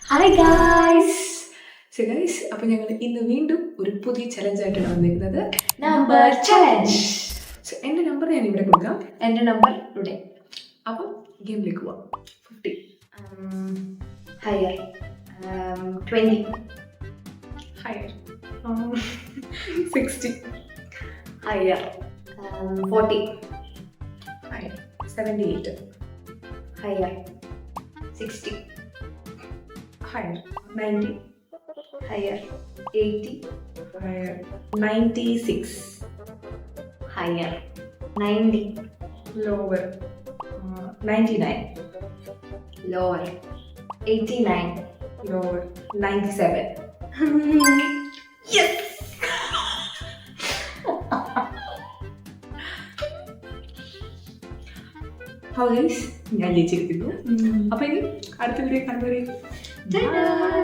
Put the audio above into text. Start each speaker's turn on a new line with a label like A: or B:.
A: Hi guys.
B: So guys, അപ്പോൾ ഞങ്ങൾ ഇന്ന് വീണ്ടും ഒരു പുതിയ ചലഞ്ചായിട്ടാണ് വന്നിരിക്കുന്നത്.
A: Number challenge.
B: സോ എൻ്റെ നമ്പർ ഞാൻ ഇവിടെ കൊടുക്കാം.
A: എൻ്റെ നമ്പർ ഇവിടെ.
B: അപ്പം ഗെയിമിലേക്ക് പോവാം. 50.
A: Higher 20.
B: Higher 60.
A: Higher 40.
B: Higher 78.
A: Higher 60.
B: Higher 90.
A: Higher 80.
B: Higher 96.
A: Higher 90.
B: Lower 99.
A: Lower 89.
B: Lower 97.
A: Yes.
B: അപ്പോൾ ഗൈസ്, ഞാൻ ജയിച്ചിരിക്കുന്നു. അപ്പോൾ ഇനി അടുത്ത വീഡിയോ കാണുന്നവരെ
A: Ta-da!